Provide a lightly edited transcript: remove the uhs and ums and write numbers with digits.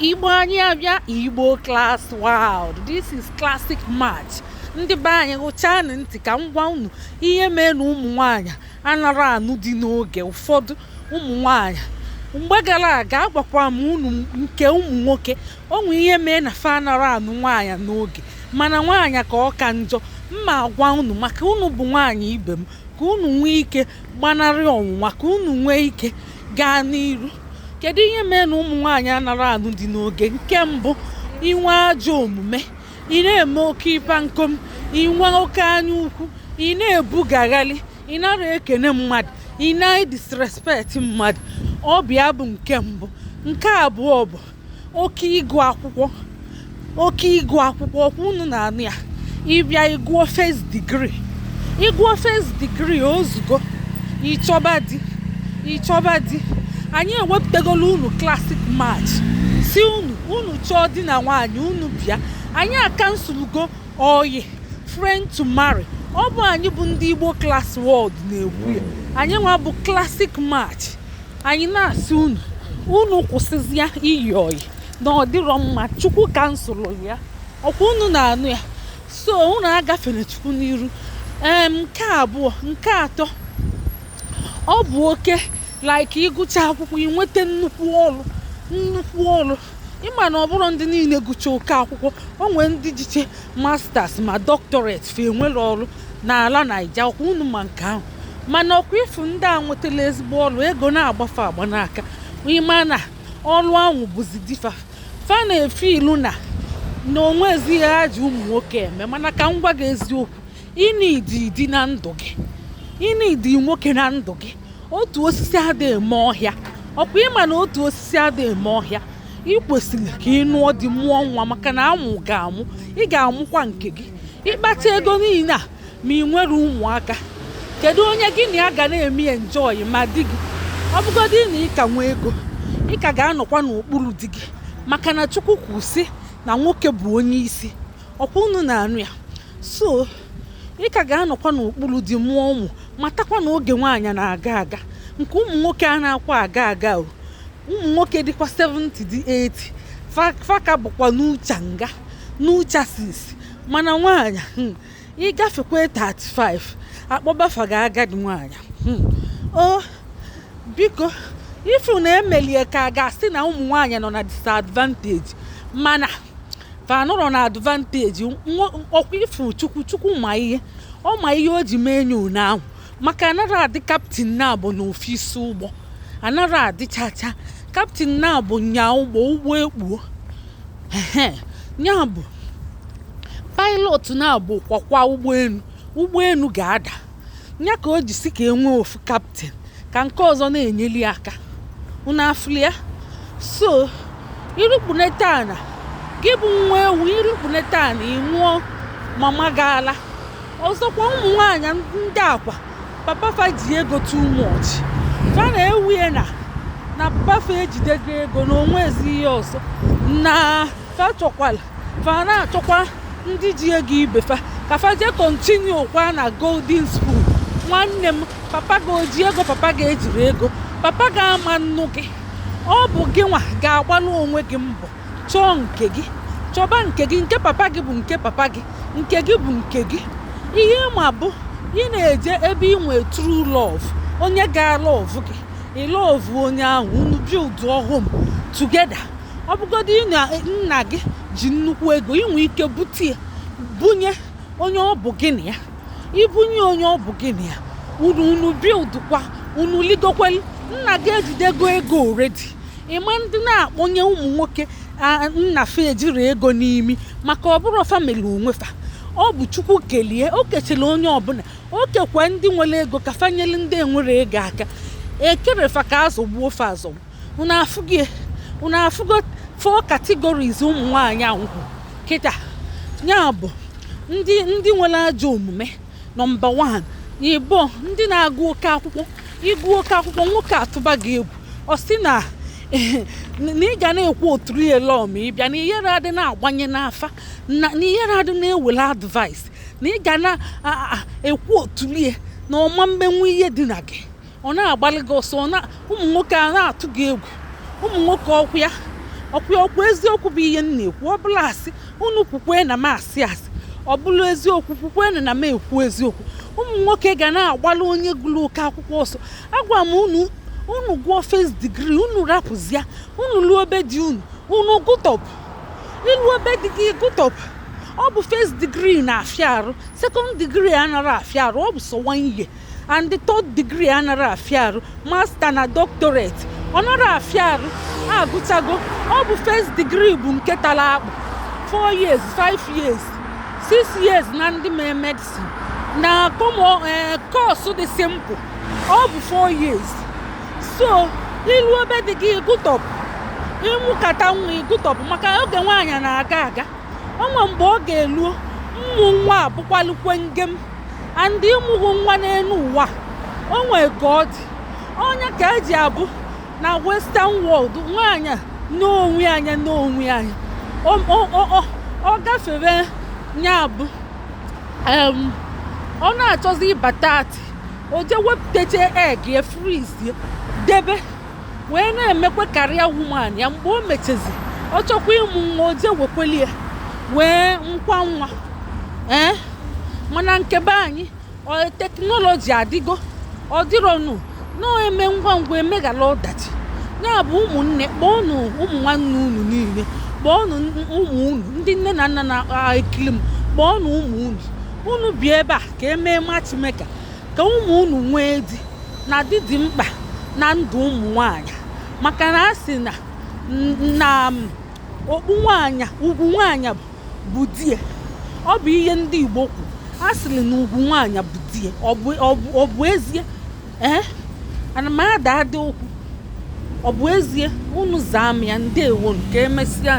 Igbo anyị abịa Igbo class world. This is classic match. Ndị be anyị gụchanụ ntị ka m gwa unu ihe mee na ụmụ nwanyị anara anụ dị n'oge ụfọdụ ụmụ nwanyị. Mgbe gara aga agwakwa m unu nke ụmụ nwoke onwe ihe mee na fa anara anụ nwanyị n'oge mana nwanyị ka ọ ka njọ. Mma agwa unu maka unu bụ nwanyị ibe m ka unu nwee ike gbanarị ọnwụnwa ka unu nwee ike gaa n'iru. Kedu ihe mee na ụmụ nwanyị anara anụ dị n'oge? Nke mbụ, inwe ajọ omume, ị na-eme oke ịpa nkom, inwe oke anya ukwu, ị na-ebugagharị, ị nara ekene mmadụ, ị na-disrespect mmadụ. Ọ bịa bụ nke mbụ. Nke abụọ bụ oke ịgụ akwụkwọ. Oke ịgụ akwụkwọ ọkwa unu na-anụ ya. Ịbịa ịgụọ first degree. Ịgụọ first degree ozugbo ịchọba di. Anyị ewepụtagolu unu classic match si unu chọọ di na nwaanyị unu bịa. Anyị akansụlugo oyi friend to marry. Ọ bụ anyị bụ ndị Igbo class world na-egwu ya. Anyị nwa bụ classic match. Anyị na-asị unu kwụsịzịa iyi oyi na ọ dịrọ mma. Chukwu kansụlụ ya, ọkwa unu na-anụ ya. So unu agafere Chukwu n'iru. Nke abụọ, nke atọ, ọ bụ oke like ịgụcha akwụkwọ inweta nnukwu ọrụ. Ịma na ọ bụrụ ndị niile gụcha oke akwụkwọ, o nwee ndị jiche masters ma doctorate fe enwere ọrụ n'ala Naija. Ọkwa unu ma nke ahụ. Mana ọkwa ifu ndị a nwetala ezigbo ọrụ ego na-agbafe agba n'aka. Ịma na ọrụ ahụ bụzi difa fa na-efe ilu na onwezi ihe ha ji ụmụ nwoke eme. Mana ka m gwa gị eziokwu, ịnidi na ndụ gị, ịnidi nwoke na ndụ gị. Otu osisi adịghị eme ọhịa. Ọkwa ịma na otu osisi adịghị eme ọhịa. Ị kwesịrị ka ị nụọ di mụọ nwa maka na amụ ga-amụ. Ị ga-amụkwa nke gị. Ịkpata ego niile a ma ị nwere ụmụaka, kedu onye gị na ya ga na-eme enjoy ma di gị? Ọ bụgodị na ị ka nwee ego, ị ka ga-anọkwa n'okpuru di gị maka na Chukwu kwụsị na nwoke bụ onye isi. Ọkwa unu na-anụ ya. So ị ka ga-anọkwa n'okpuru di mụọ ụmụ, matakwa na oge nwaanyị na-aga aga. Nke ụmụ nwoke a na-akwa aga o. Ụmụ nwoke dịkwa 70 dị 80 faka bụkwa n'uchasis. Mana nwaanyị ịgafekwe 35 akpọbafa ga agadi nwaanyị. Biko ifu na emelie ka a ga-asị na ụmụ nwaanyị nọ na disadvantage mana fa nọrọ na advantage. Ọkwa ifu chukwu ma ihe ọ ma ihe o ji mee nyo ahụ maka anara adị kaptin na-abụ n'ofisi ụgbọ, anara adị chacha kaptin na-abụ nya ụgbọ ekpuo. Nya bụ pilot na-abụ kwakwa ụgbọelu ga-ada. Nya ka o ji si ka enwee ofu kaptin ka nke ọzọ na-enyeli aka. Unu afụlia? So irukpunete ana gị bụ nwa ewu, irukpunete ana ịnwụọ mama gaala. Ọzọkwa ụmụ nwaanyị ndị akwa papa fa ji ego too much. Fa na-ewuye na papa fa ejidego ego na onwezi ihe ọzọ na fa chọkwala. Fa na-achọkwa ndị ji ego ibe fa ka fa jee continue kwa na golden spoon. Nwanne m, papa ga oji ego, papa ga ejiri ego, papa ga-ama nnu gị. Ọ bụ gị nwa ga-agbalụ onwe gị mbọ chọọ nke gị, chọba nke gị. Nke papa gị bụ nke papa gị, nke gị bụ nke gị. Ihe ma bụ ị na-eje ebe ị nwee true love, onye ga-alọvụ gị, ị lọvụ onye ahụ, unu build home together. Ọ bụgodị na nna gị ji nnukwu ego, ị nwee ike bunye onye ọ bụ gị na ya. Ibunye onye ọ bụ gị na ya, unu build kwa, unu ligokweli. Nna gị ejidego ego already. Ịma ndị na-akpọnye ụmụ nwoke nna fa ejiri ego n'imi maka ọ bụrụ family onwefa. Ọ bụ Chukwu kelie, o kechara onye ọbụla. O kekwa ndị nwere ego ka fanyere ndị enwere ego aka. Ekerefa ka azọgbuo fa azọgbu. Unu afụgo 4 categories ụmụ nwaanyị ahụ kịta. Ya bụ ndị nwere ajọ omume. Nọmba 1, Igbo ndị na-agụ oke akwụkwọ. Ịgụ oke akwụkwọ nwoke atụba gị egwu. Ọ sị na ị ga na-ekwu oturu ele ma ị bịa na ihere adị na-agbanye n'afa na ihere adị na-ewere advice na ị ga na-ekwu otulie na ọma mmenwu ihe dị na gị. Ọ na-agbalị gị ọsọ. Ụmụ nwoke a na-atụ gị egwu. Ụmụ nwoke ọkwa ya okwu eziokwu bụ ihe m na-ekwu. Ọ bụla asị unu kwukwe na m asị asị, ọ bụla eziokwu kwukwe na m ekwu eziokwu. Ụmụ nwoke ga na-agbalụ onye gụrụ oke akwụkwọ ọsọ. Agwa m unu gụọ first degree, unu rapụzia, unu lụọ obe di unu gụtọpụ. Ịlụ obe di gị gụtọpụ. Ọ bụ first degree na-afịa arụ, second degree anara afịa arụ, ọ bụ so 1 year, and the third degree anara afịa arụ, master na doctorate ọ nara afịa arụ. Agụchago, ọ bụ first degree bụ nke tara akpụ, 4 years 5 years 6 years na ndị mee medicine na course dị simple, ọ bụ 4 years. So ịlụ obe dị gị gụtọpụ, ịmụkata nwa ịgụtọpụ, maka oge nwaanyị na-aga aga. Ọnwa mgbe ọ ga-elu mmụ nwa abụkwalukwe ngem, and ịmụghị nwa n'elu ụwa onwe ka ọ dị. Onye ka eji abụ na western world nwaanyị n'onwe anya ọ gafere nya bụ ọ na-achọzi ịbata atị, o je wepụtacha egg ya freeze debe wee na-emekwa karịa woman ya. Mgbe o mechezi ọ chọkwa ịmụ nwa, o je wekweli ya wee nkwa nwa. Mana nke be anyị teknọlọji adịgo, ọ dịrọnụ na-eme ngwa ngwa emeghala ọdachi. Ya bụ ụmụnne, kpọọnụ ụmụ nwanne unu niile, kpọọnụ ụmụ unu, ndị nne na nna na-ekili m, kpọọnụ ụmụ unu bịa ebe a ka emee matchmaker, ka ụmụ unu nwee di na di dị mkpa na ndụ ụmụ nwaanyị. Maka na a sị na okpu nwaanyị, ugwu nwaanyị bụ die. Ọ bụ ihe ndị Igbo kwu, a sịrị na ugwu nwaanyị bụ die. Ọ bụ ezie? Ana m ada okwu, ọ bụ ezie? Unu zaa m ya. Ndewo, nke emesịa.